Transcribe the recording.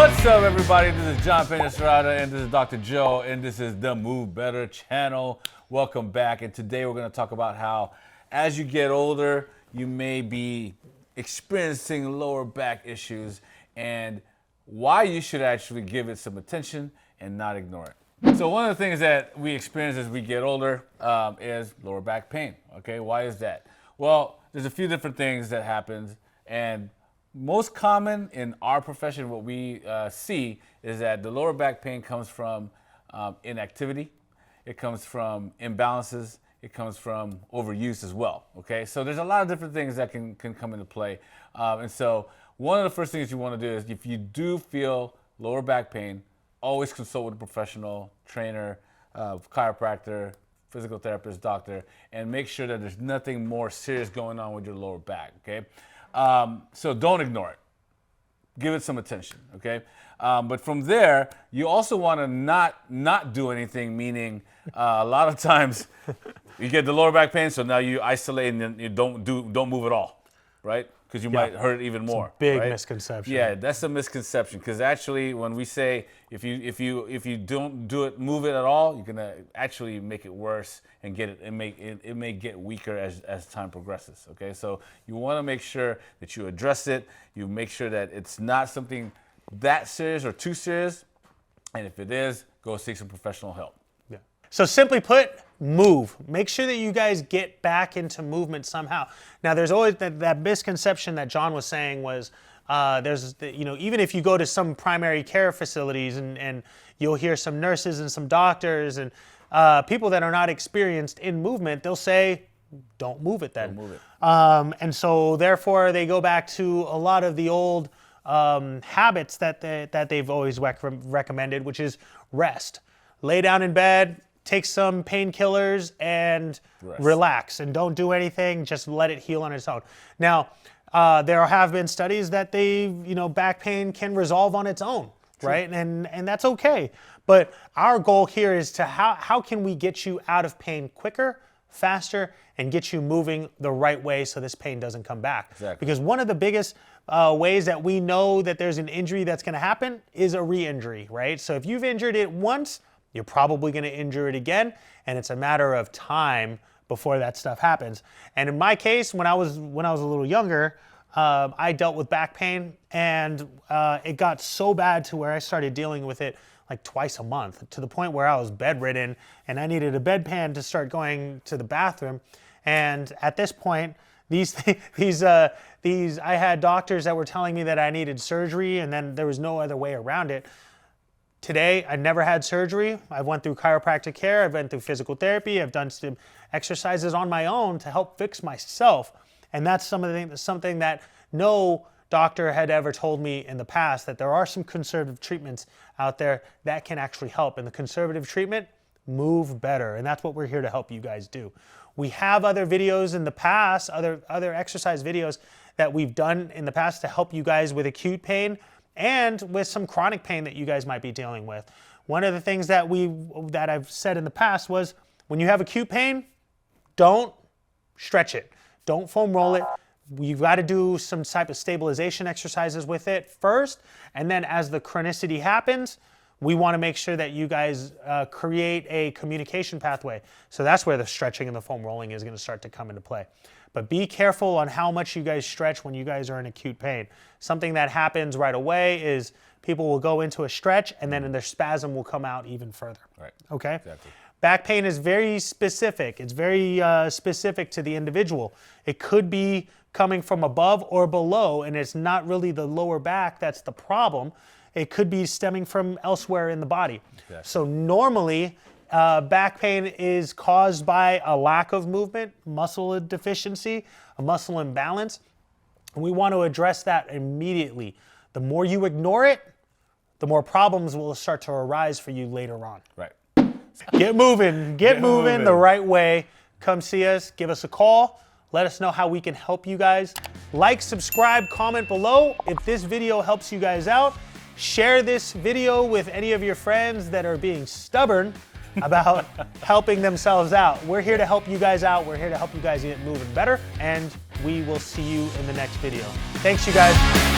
What's up, everybody? This is John Pena-Serrata, and this is Dr. Joe, and this is the Move Better channel. Welcome back, and today we're going to talk about how, as you get older, you may be experiencing lower back issues, and why you should actually give it some attention and not ignore it. So one of the things that we experience as we get older is lower back pain. Okay, why is that? Well, there's a few different things that happen, and most common in our profession, what we see is that the lower back pain comes from inactivity, it comes from imbalances, it comes from overuse as well. Okay, so there's a lot of different things that can come into play, and so one of the first things you want to do is, if you do feel lower back pain, always consult with a professional trainer, chiropractor, physical therapist, doctor, and make sure that there's nothing more serious going on with your lower back. Okay. So don't ignore it. Give it some attention, okay? But from there, you also want to not do anything, meaning a lot of times you get the lower back pain, so now you isolate and you don't move at all, right? Because you might hurt even more. Big right? misconception. Yeah, that's a misconception. Because actually, when we say if you don't move it at all, you're gonna actually make it worse and get it. It may get weaker as time progresses. Okay, so you want to make sure that you address it. You make sure that it's not something that serious or too serious, and if it is, go seek some professional help. Yeah. So simply put, move. Make sure that you guys get back into movement somehow. Now, there's always that misconception that John was saying was, even if you go to some primary care facilities and you'll hear some nurses and some doctors and people that are not experienced in movement, they'll say, don't move it then. Don't move it. And so therefore they go back to a lot of the old habits that they've always recommended, which is rest. Lay down in bed, take some painkillers and relax, and don't do anything. Just let it heal on its own. Now, there have been studies that back pain can resolve on its own, right? And that's okay. But our goal here is to how can we get you out of pain quicker, faster, and get you moving the right way so this pain doesn't come back. Exactly. Because one of the biggest ways that we know that there's an injury that's going to happen is a re-injury, right? So if you've injured it once, you're probably going to injure it again, and it's a matter of time before that stuff happens. And in my case, when I was a little younger, I dealt with back pain, and it got so bad to where I started dealing with it like twice a month, to the point where I was bedridden and I needed a bedpan to start going to the bathroom. And at this point, I had doctors that were telling me that I needed surgery, and then there was no other way around it. Today, I never had surgery. I went through chiropractic care. I've been through physical therapy. I've done some exercises on my own to help fix myself. And that's something that no doctor had ever told me in the past, that there are some conservative treatments out there that can actually help. And the conservative treatment, move better. And that's what we're here to help you guys do. We have other videos in the past, other exercise videos that we've done in the past to help you guys with acute pain and with some chronic pain that you guys might be dealing with. One of the things that I've said in the past was, when you have acute pain, don't stretch it. Don't foam roll it. You've got to do some type of stabilization exercises with it first, and then as the chronicity happens, we want to make sure that you guys create a communication pathway. So that's where the stretching and the foam rolling is going to start to come into play. But be careful on how much you guys stretch when you guys are in acute pain. Something that happens right away is people will go into a stretch and then their spasm will come out even further. Right. Okay? Exactly. Back pain is very specific. It's very specific to the individual. It could be coming from above or below, and it's not really the lower back that's the problem. It could be stemming from elsewhere in the body. Exactly. So normally, back pain is caused by a lack of movement, muscle deficiency, a muscle imbalance, and we want to address that immediately. The more you ignore it, the more problems will start to arise for you later on. Right. Get moving the right way. Come see us, give us a call. Let us know how we can help you guys. Like, subscribe, comment below if this video helps you guys out. Share this video with any of your friends that are being stubborn about helping themselves out. We're here to help you guys out. We're here to help you guys get moving better, and we will see you in the next video. Thanks, you guys.